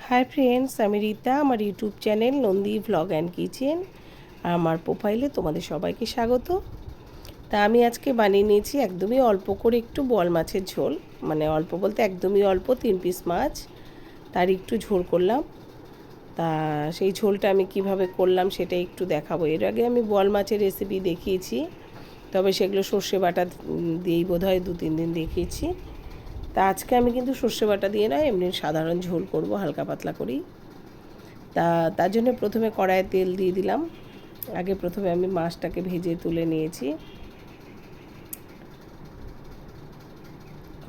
Hi friends, আমি রীতা। আমার YouTube channel Nandi vlog and kitchen আমার প্রোফাইলে তোমাদের সবাইকে স্বাগত। তা আমি আজকে বানিয়ে নিয়েছি একদমই অল্প করে একটু বোয়াল মাছের ঝোল, মানে অল্প বলতে একদমই অল্প, 3 পিস মাছ, তার একটু ঝোল করলাম। তা সেই ঝোলটা আমি কিভাবে করলাম সেটা একটু দেখাবো। এর আগে আমি বোয়াল মাছের রেসিপি দেখিয়েছি, তবে সেগুলো সর্ষে বাটা দিয়েই বোধহয় 2-3 দিন দেখিয়েছি। তা আজকে আমি কিন্তু সর্ষে বাটা দিয়ে নয়, এমনি সাধারণ ঝোল করব, হালকা পাতলা করেই। তার জন্য প্রথমে কড়াইয়ে তেল দিয়ে দিলাম। আগে প্রথমে আমি মাছটাকে ভেজে তুলে নিয়েছি,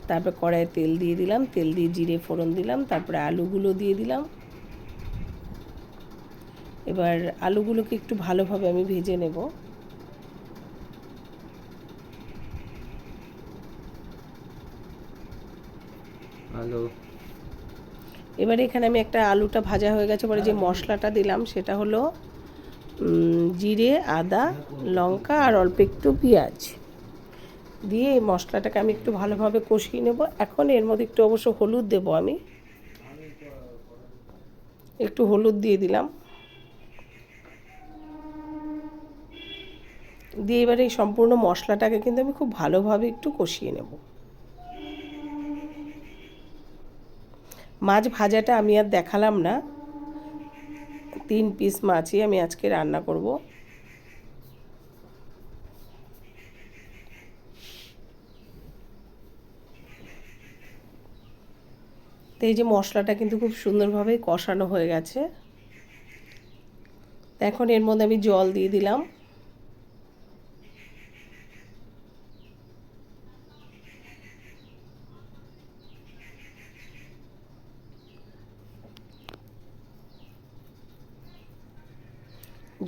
তারপর কড়াইয়ে তেল দিয়ে দিলাম, তেল দিয়ে জিরে ফোড়ন দিলাম, তারপরে আলুগুলো দিয়ে দিলাম। এবার আলুগুলোকে একটু ভালোভাবে আমি ভেজে নেব। এবার এখানে আমি একটা আলুটা ভাজা হয়ে গেছে পরে যে মশলাটা দিলাম সেটা হলো জিরে, আদা, লঙ্কা আর অল্প একটু পেঁয়াজ দিয়ে এই মশলাটাকে আমি একটু ভালোভাবে কষিয়ে নেব। এখন এর মধ্যে একটু অবশ্য হলুদ দেব, আমি একটু হলুদ দিয়ে দিলাম। দিয়ে এবারে এই সম্পূর্ণ মশলাটাকে কিন্তু আমি খুব ভালোভাবে একটু কষিয়ে নেব। মাছ ভাজাটা আমি আর দেখালাম না, 3 পিস মাছই আমি আজকে রান্না করব। তো এই যে মশলাটা কিন্তু খুব সুন্দরভাবে কষানো হয়ে গেছে। এখন এর মধ্যে আমি জল দিয়ে দিলাম।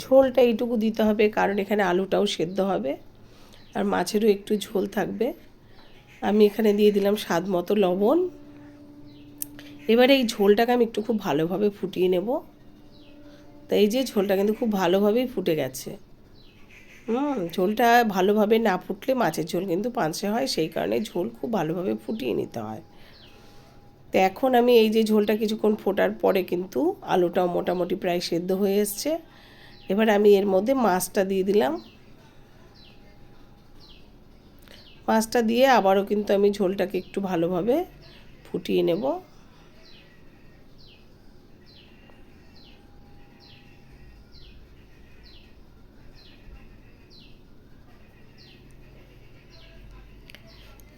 ঝোলটা এইটুকু দিতে হবে কারণ এখানে আলুটাও সেদ্ধ হবে আর মাছেরও একটু ঝোল থাকবে। আমি এখানে দিয়ে দিলাম স্বাদ মতো লবণ। এবারে এই ঝোলটাকে আমি একটু খুব ভালোভাবে ফুটিয়ে নেব। তো এই যে ঝোলটা কিন্তু খুব ভালোভাবেই ফুটে গেছে। ঝোলটা ভালোভাবে না ফুটলে মাছের ঝোল কিন্তু পাঁচে হয়, সেই কারণে ঝোল খুব ভালোভাবে ফুটিয়ে নিতে হয়। তো এখন আমি এই যে ঝোলটা কিছুক্ষণ ফোটার পরে কিন্তু আলুটাও মোটামুটি প্রায় সেদ্ধ হয়ে এসছে। এবার আমি এর মধ্যে মাছটা দিয়ে দিলাম। মাছটা দিয়ে আবারও কিন্তু আমি ঝোলটাকে একটু ভালোভাবে ফুটিয়ে নেব।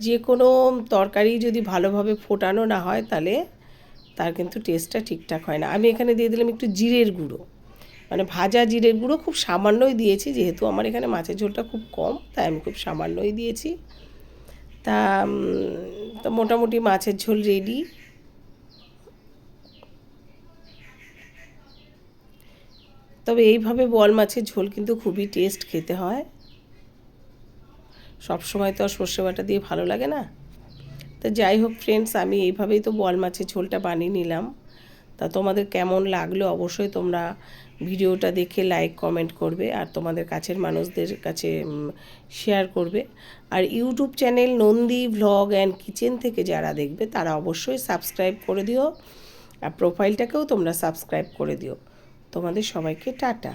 যে কোনো তরকারি যদি ভালোভাবে ফোটানো না হয় তাহলে তার কিন্তু টেস্টটা ঠিকঠাক হয় না। আমি এখানে দিয়ে দিলাম একটু জিরের গুঁড়ো, মানে ভাজা জিরের গুঁড়ো, খুব সামান্যই দিয়েছি, যেহেতু আমার এখানে মাছের ঝোলটা খুব কম তাই আমি খুব সামান্যই দিয়েছি। তা তো মোটামুটি মাছের ঝোল রেডি। তবে এইভাবে বোয়াল মাছের ঝোল কিন্তু খুবই টেস্ট খেতে হয়। সব সময় তো আর সর্ষে বাটা দিয়ে ভালো লাগে না। তো যাই হোক ফ্রেন্ডস, আমি এইভাবেই তো বোয়াল মাছের ঝোলটা বানিয়ে নিলাম। তা তোমাদের কেমন লাগলো অবশ্যই তোমরা ভিডিওটা দেখে লাইক কমেন্ট করবে আর তোমাদের কাছের মানুষদের কাছে শেয়ার করবে। আর YouTube channel Nandi vlog and kitchen থেকে যারা দেখবে তারা অবশ্যই সাবস্ক্রাইব করে দিও আর প্রোফাইলটাকেও তোমরা সাবস্ক্রাইব করে দিও। তোমাদের সবাইকে টাটা।